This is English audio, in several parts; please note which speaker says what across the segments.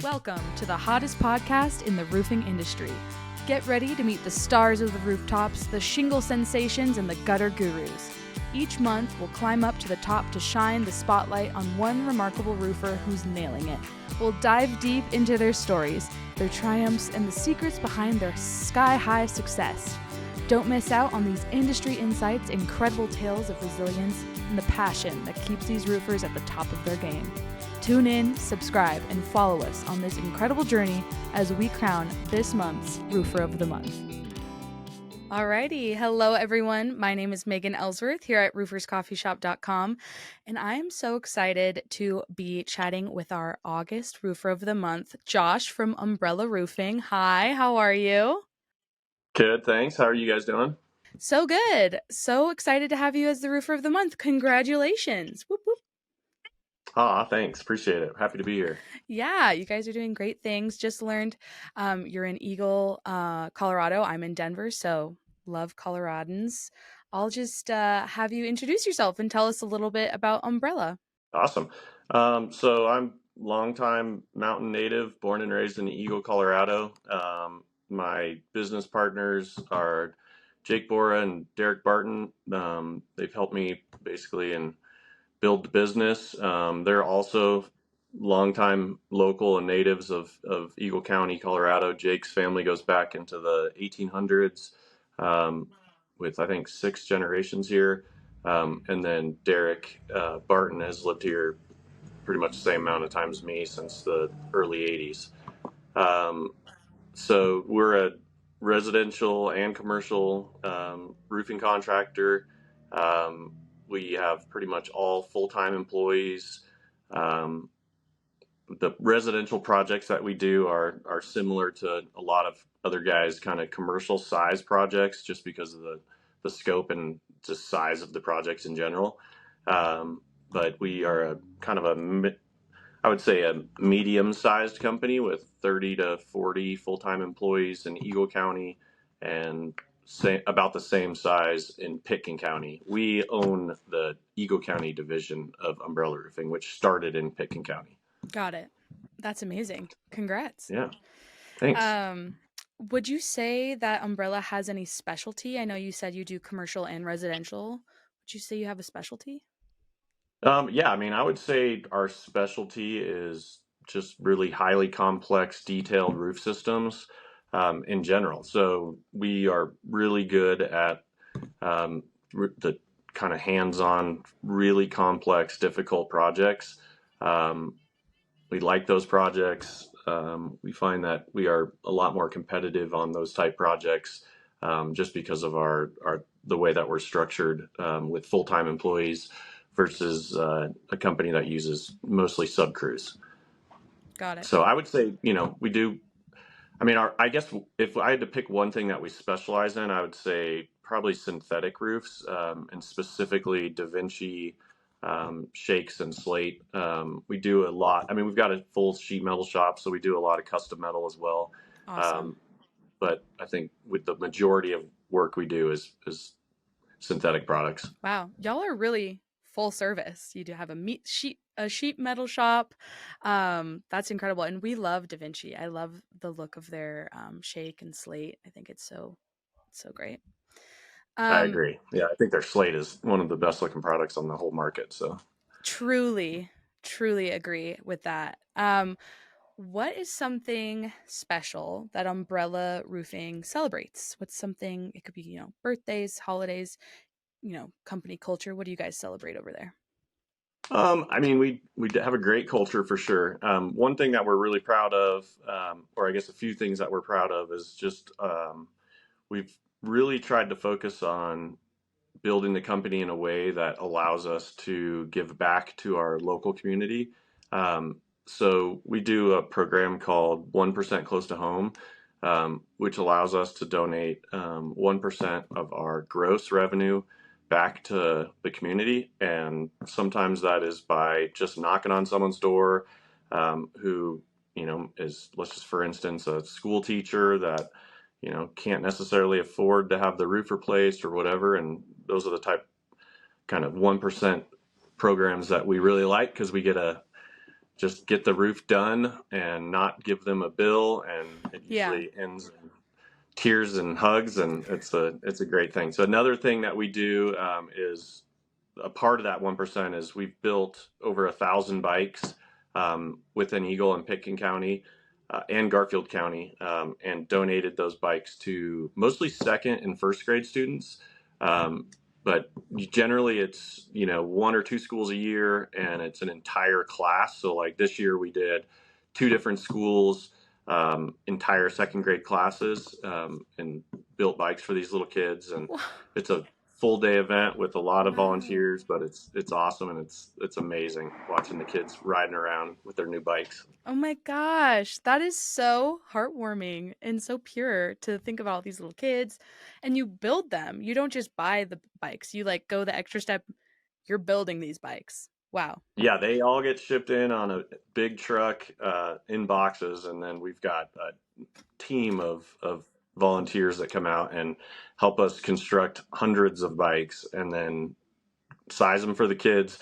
Speaker 1: Welcome to the hottest podcast in the roofing industry. Get ready to meet the stars of the rooftops, the shingle sensations, and the gutter gurus. Each month, we'll climb up to the top to shine the spotlight on one remarkable roofer who's nailing it. We'll dive deep into their stories, their triumphs, and the secrets behind their sky-high success. Don't miss out on these industry insights, incredible tales of resilience, and the passion that keeps these roofers at the top of their game. Tune in, subscribe, and follow us on this incredible journey as we crown this month's Roofer of the Month. Alrighty, hello everyone. My name is Megan Ellsworth here at rooferscoffeeshop.com, and I am so excited to be chatting with our August Roofer of the Month, Josh from Umbrella Roofing. Hi, how are you?
Speaker 2: Good, thanks. How are you guys doing?
Speaker 1: So good. So excited to have you as the Roofer of the Month. Congratulations. Whoop, whoop.
Speaker 2: Thanks. Appreciate it. Happy to be here.
Speaker 1: Yeah, you guys are doing great things. Just learned you're in Eagle, Colorado. I'm in Denver, so love Coloradans. I'll just have you introduce yourself and tell us a little bit about Umbrella.
Speaker 2: Awesome. So I'm longtime mountain native, born and raised in Eagle, Colorado. My business partners are Jake Bora and Derek Barton. They've helped me basically in build the business. They're also longtime local and natives of Eagle County, Colorado. Jake's family goes back into the 1800s with, I think, 6 generations here. And then Derek Barton has lived here pretty much the same amount of time as me since the early 80s. So we're a residential and commercial roofing contractor. We have pretty much all full-time employees. The residential projects that we do are similar to a lot of other guys' kind of commercial size projects, just because of the scope and just size of the projects in general. But we are a kind of I would say a medium-sized company with 30 to 40 full-time employees in Eagle County and about the same size in Pitkin County. We own the Eagle County division of Umbrella Roofing, which started in Pitkin County.
Speaker 1: Got it. That's amazing. Congrats.
Speaker 2: Yeah. Thanks.
Speaker 1: Would you say that Umbrella has any specialty? I know you said you do commercial and residential. Would you say you have a specialty?
Speaker 2: Yeah, I mean, I would say our specialty is just really highly complex, detailed roof systems in general. So we are really good at the kind of hands-on, really complex, difficult projects. We like those projects. We find that we are a lot more competitive on those type projects just because of the way that we're structured with full-time employees versus a company that uses mostly sub-crews.
Speaker 1: Got it.
Speaker 2: So I would say, we do, I guess if I had to pick one thing that we specialize in, I would say probably synthetic roofs, and specifically Da Vinci, shakes and slate. We do a lot. We've got a full sheet metal shop, so we do a lot of custom metal as well.
Speaker 1: Awesome.
Speaker 2: But I think with the majority of work we do is synthetic products.
Speaker 1: Wow. Y'all are really full service. You do have a sheet metal shop. That's incredible. And we love Da Vinci. I love the look of their shake and slate. I think it's so great.
Speaker 2: I agree. Yeah, I think their slate is one of the best looking products on the whole market. So
Speaker 1: truly agree with that. What is something special that Umbrella Roofing celebrates? What's something, it could be, birthdays, holidays, company culture. What do you guys celebrate over there?
Speaker 2: We have a great culture for sure. One thing that we're really proud of, or I guess a few things that we're proud of, is just we've really tried to focus on building the company in a way that allows us to give back to our local community. So we do a program called 1% Close to Home, which allows us to donate 1% of our gross revenue back to the community. And sometimes that is by just knocking on someone's door who, is, let's just, for instance, a school teacher that, can't necessarily afford to have the roof replaced or whatever. And those are the type kind of 1% programs that we really like, because we get a just get the roof done and not give them a bill, and it
Speaker 1: Yeah.
Speaker 2: usually ends in tears and hugs, and it's a great thing. So another thing that we do is a part of that 1% is we've built over 1,000 bikes within Eagle and Pitkin County and Garfield County, and donated those bikes to mostly second and first grade students. Um, but generally it's, 1 or 2 schools a year, and it's an entire class. So like this year we did 2 different schools, entire second grade classes, and built bikes for these little kids. And it's a full day event with a lot of
Speaker 1: Wow.
Speaker 2: volunteers, but it's awesome, and it's amazing watching the kids riding around with their new bikes.
Speaker 1: Oh my gosh, that is so heartwarming and so pure to think about all these little kids and you build them. You don't just buy the bikes. You like go the extra step. You're building these bikes. Wow.
Speaker 2: Yeah, they all get shipped in on a big truck in boxes, and then we've got a team of volunteers that come out and help us construct hundreds of bikes and then size them for the kids.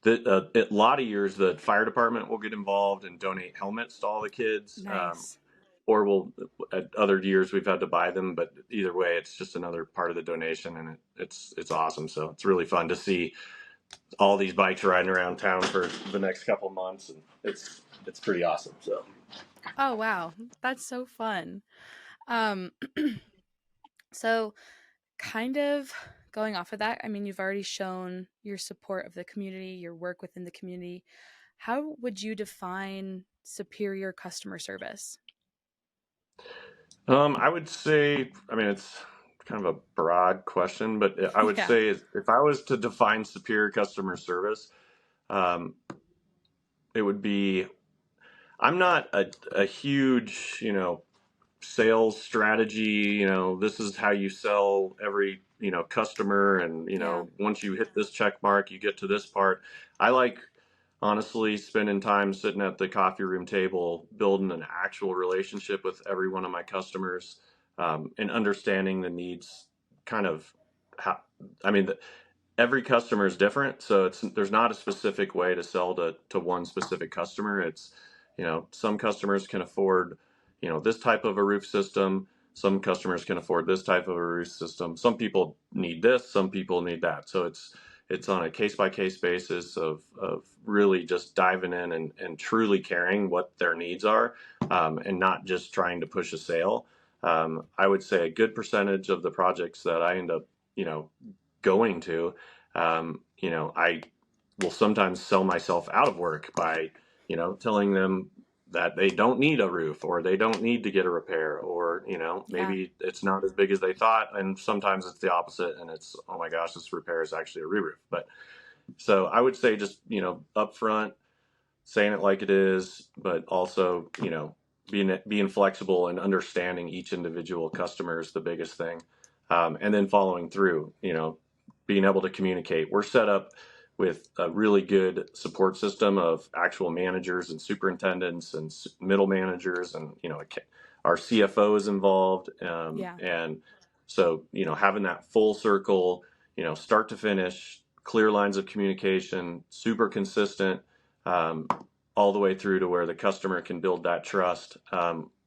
Speaker 2: A lot of years, the fire department will get involved and donate helmets to all the kids,
Speaker 1: Nice.
Speaker 2: or we'll at other years we've had to buy them. But either way, it's just another part of the donation, and it's awesome. So it's really fun to see all these bikes riding around town for the next couple months, and it's pretty awesome. So
Speaker 1: Oh wow. That's so fun. Um so kind of going off of that, I mean, you've already shown your support of the community, your work within the community. How would you define superior customer service?
Speaker 2: I would say, I mean, it's kind of a broad question, but I would
Speaker 1: Yeah.
Speaker 2: say if I was to define superior customer service, um, it would be, I'm not a huge, sales strategy. This is how you sell every, customer. And,
Speaker 1: Yeah.
Speaker 2: once you hit this check mark, you get to this part. I like, honestly, spending time sitting at the coffee room table, building an actual relationship with every one of my customers, and understanding the needs, kind of how, I mean, every customer is different, so there's not a specific way to sell to one specific customer. It's, some customers can afford, this type of a roof system. Some customers can afford this type of a roof system. Some people need this, some people need that. So it's on a case by case basis of really just diving in and truly caring what their needs are, and not just trying to push a sale. I would say a good percentage of the projects that I end up, going to, I will sometimes sell myself out of work by, telling them that they don't need a roof, or they don't need to get a repair, or,
Speaker 1: Yeah.
Speaker 2: maybe it's not as big as they thought. And sometimes it's the opposite, and it's, oh my gosh, this repair is actually a re-roof. But so I would say just, upfront, saying it like it is, but also, being flexible and understanding each individual customer is the biggest thing. And then following through, being able to communicate. We're set up with a really good support system of actual managers and superintendents and middle managers, and our CFO is involved,
Speaker 1: Yeah.
Speaker 2: and so having that full circle, start to finish, clear lines of communication, super consistent, um, all the way through to where the customer can build that trust,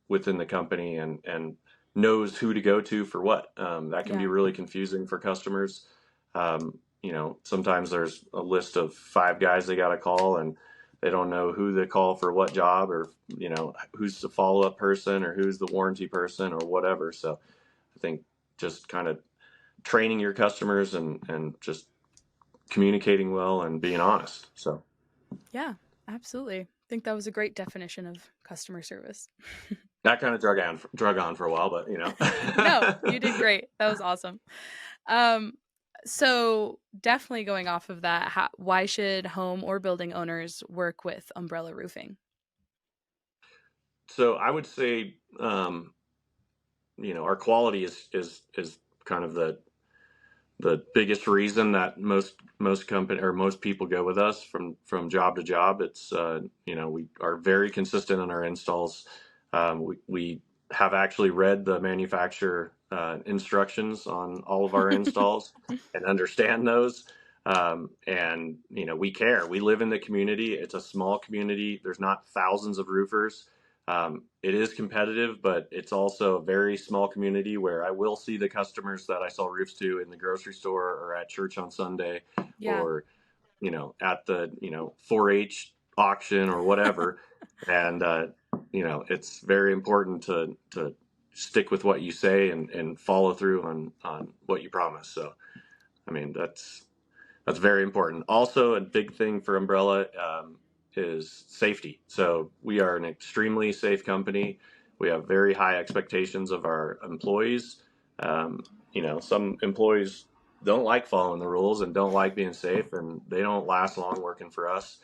Speaker 2: within the company, and knows who to go to for what. That can be
Speaker 1: Yeah.
Speaker 2: really confusing for customers. Sometimes there's a list of 5 guys they got to call, and they don't know who to call for what job, or who's the follow-up person, or who's the warranty person, or whatever. So I think just kind of training your customers, and just communicating well and being honest. So
Speaker 1: Yeah, absolutely. I think that was a great definition of customer service.
Speaker 2: that kind of drug on for a while, but
Speaker 1: No, you did great. That was awesome. Um, so definitely going off of that, why should home or building owners work with umbrella roofing?
Speaker 2: So I would say, our quality is kind of the biggest reason that most company, or most people, go with us from job to job. It's, we are very consistent in our installs. We have actually read the manufacturer instructions on all of our installs and understand those. And, we care. We live in the community. It's a small community. There's not thousands of roofers. It is competitive, but it's also a very small community where I will see the customers that I sell roofs to in the grocery store or at church on Sunday,
Speaker 1: Yeah.
Speaker 2: or, at the, 4-H auction or whatever. And, it's very important to stick with what you say and follow through on what you promise. So, I mean, that's very important. Also, a big thing for Umbrella is safety. So we are an extremely safe company. We have very high expectations of our employees. Some employees don't like following the rules and don't like being safe, and they don't last long working for us.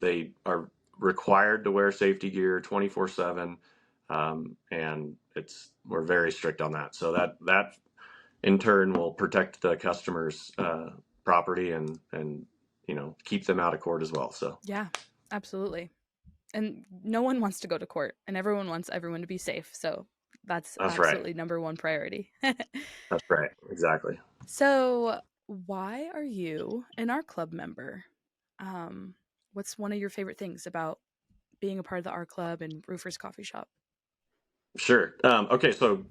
Speaker 2: They are required to wear safety gear 24/7, and we're very strict on that. So that in turn will protect the customer's property and keep them out of court as well. So
Speaker 1: Yeah, absolutely. And no one wants to go to court, and everyone wants everyone to be safe. So that's absolutely
Speaker 2: right.
Speaker 1: number one priority.
Speaker 2: That's right. Exactly.
Speaker 1: So why are you an art club member? What's one of your favorite things about being a part of the art club and Roofer's Coffee Shop?
Speaker 2: Sure. Okay. So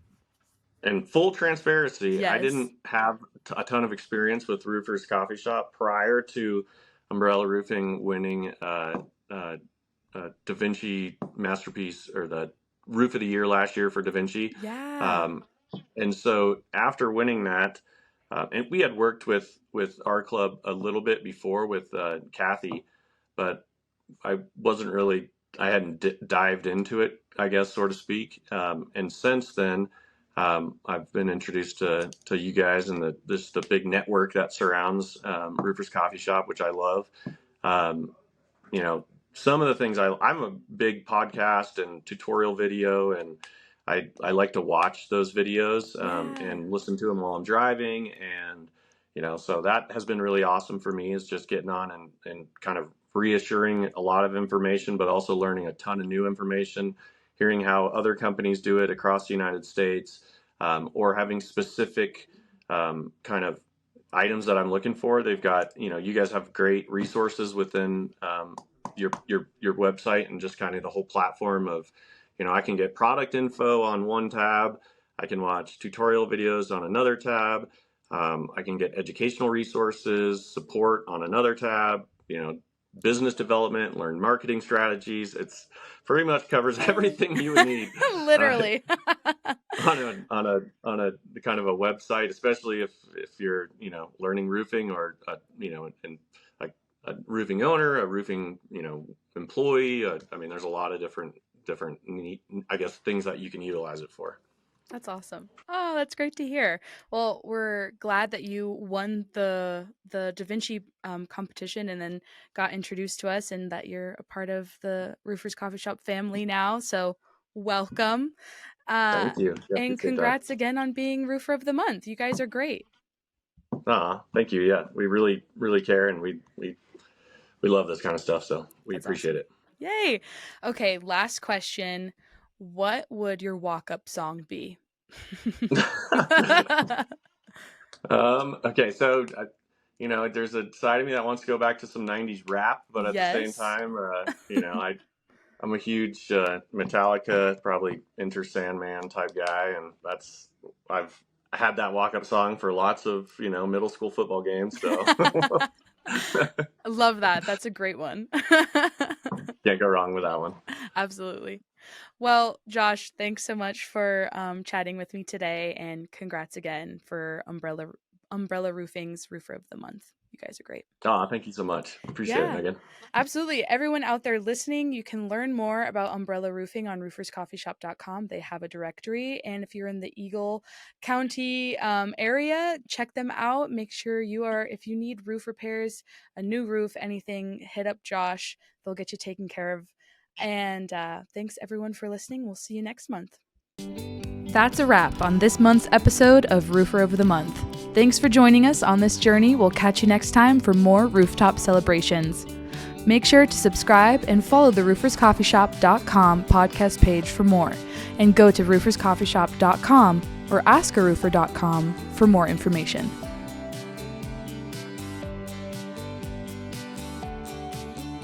Speaker 2: in full transparency, I
Speaker 1: Yes.
Speaker 2: didn't have a ton of experience with Roofer's Coffee Shop prior to Umbrella Roofing winning Da Vinci Masterpiece, or the Roof of the Year last year for Da Vinci.
Speaker 1: Yeah.
Speaker 2: And so after winning that, and we had worked with our club a little bit before with Kathy, but I hadn't dived into it, I guess, so to speak. And since then, I've been introduced to you guys and the big network that surrounds Roofer's Coffee Shop, which I love. Some of the things I'm a big podcast and tutorial video, and I like to watch those videos and listen to them while I'm driving. And, so that has been really awesome for me, is just getting on and kind of reassuring a lot of information, but also learning a ton of new information, hearing how other companies do it across the United States, or having specific kind of items that I'm looking for. They've got, you guys have great resources within your website, and just kind of the whole platform of, I can get product info on one tab. I can watch tutorial videos on another tab. I can get educational resources, support on another tab, business development, learn marketing strategies. It's pretty much covers everything you would need.
Speaker 1: Literally.
Speaker 2: on a kind of a website, especially if you're, learning roofing, or, and like a roofing owner, a roofing, employee. I mean, there's a lot of different neat, I guess, things that you can utilize it for.
Speaker 1: That's awesome. Oh, that's great to hear. Well, we're glad that you won the Da Vinci competition and then got introduced to us, and that you're a part of the Roofers Coffee Shop family now. So welcome.
Speaker 2: Thank you. Yeah,
Speaker 1: And congrats again on being Roofer of the Month. You guys are great.
Speaker 2: Thank you. Yeah, we really, really care, and we love this kind of stuff, so we appreciate it.
Speaker 1: Yay. Okay, last question. What would your walk-up song be?
Speaker 2: Okay, so there's a side of me that wants to go back to some 90s rap, but at the same time, I'm a huge Metallica, probably Enter Sandman type guy, and I've had that walk-up song for lots of middle school football games. So
Speaker 1: I love that. That's a great one.
Speaker 2: Can't go wrong with that one.
Speaker 1: Absolutely. Well, Josh, thanks so much for chatting with me today, and congrats again for Umbrella Roofing's Roofer of the Month. You guys are great.
Speaker 2: Thank you so much. Appreciate it, Megan.
Speaker 1: Absolutely. Everyone out there listening, you can learn more about Umbrella Roofing on rooferscoffeeshop.com. They have a directory. And if you're in the Eagle County area, check them out. Make sure if you need roof repairs, a new roof, anything, hit up Josh. They'll get you taken care of. And thanks everyone for listening. We'll see you next month. That's a wrap on this month's episode of Roofer of the Month. Thanks for joining us on this journey. We'll catch you next time for more rooftop celebrations. Make sure to subscribe and follow the rooferscoffeeshop.com podcast page for more, and go to rooferscoffeeshop.com or askaroofer.com for more information.